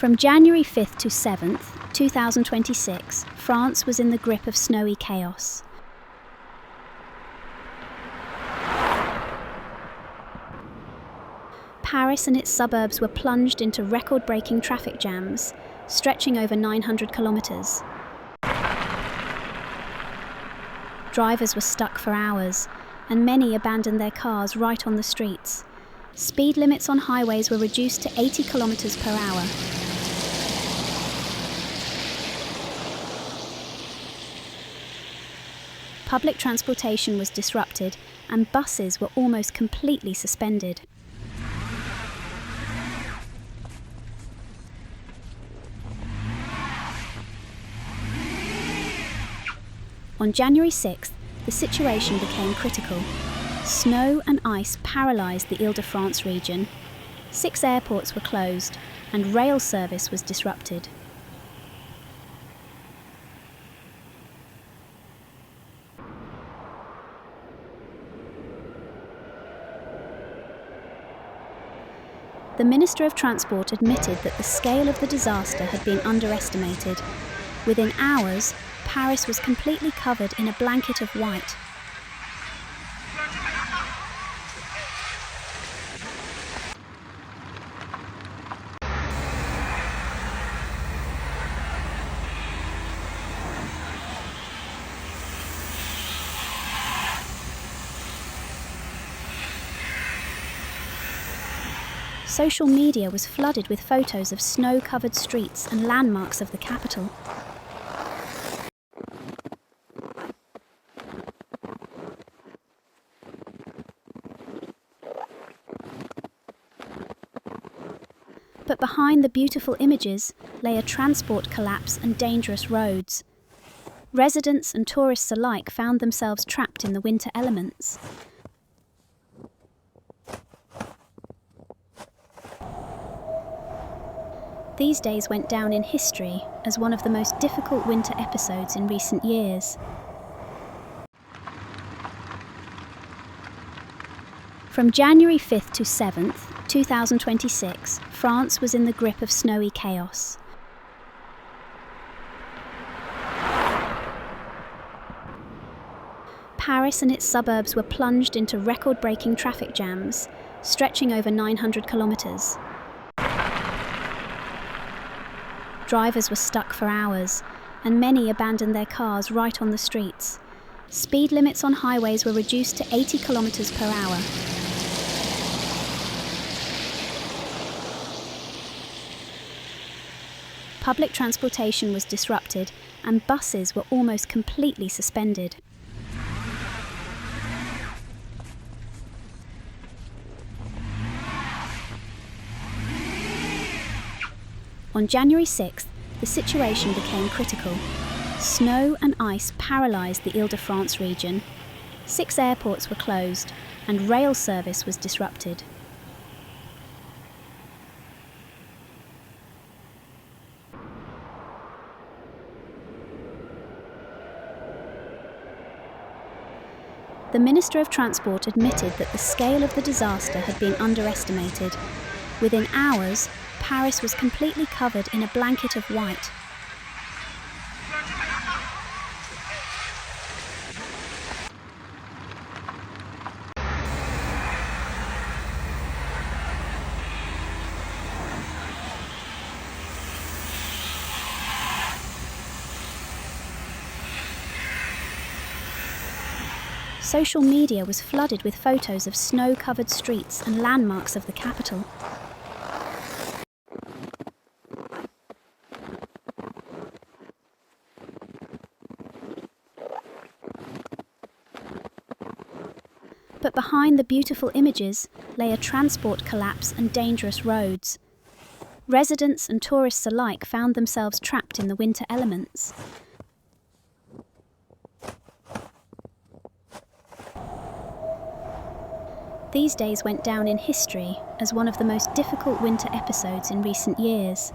From January 5th to 7th, 2026, France was in the grip of snowy chaos. Paris and its suburbs were plunged into record-breaking traffic jams, stretching over 900 kilometers. Drivers were stuck for hours, and many abandoned their cars right on the streets. Speed limits on highways were reduced to 80 kilometers per hour. Public transportation was disrupted, and buses were almost completely suspended. On January 6th, the situation became critical. Snow and ice paralysed the Île-de-France region. 6 airports were closed, and rail service was disrupted. The Minister of Transport admitted that the scale of the disaster had been underestimated. Within hours, Paris was completely covered in a blanket of white. Social media was flooded with photos of snow-covered streets and landmarks of the capital. But behind the beautiful images lay a transport collapse and dangerous roads. Residents and tourists alike found themselves trapped in the winter elements. These days went down in history as one of the most difficult winter episodes in recent years. From January 5th to 7th, 2026, France was in the grip of snowy chaos. Paris and its suburbs were plunged into record-breaking traffic jams, stretching over 900 kilometers. Drivers were stuck for hours, and many abandoned their cars right on the streets. Speed limits on highways were reduced to 80 kilometers per hour. Public transportation was disrupted, and buses were almost completely suspended. On January 6th, the situation became critical. Snow and ice paralysed the Île-de-France region. 6 airports were closed, and rail service was disrupted. The Minister of Transport admitted that the scale of the disaster had been underestimated. Within hours, Paris was completely covered in a blanket of white. Social media was flooded with photos of snow-covered streets and landmarks of the capital. But behind the beautiful images lay a transport collapse and dangerous roads. Residents and tourists alike found themselves trapped in the winter elements. These days went down in history as one of the most difficult winter episodes in recent years.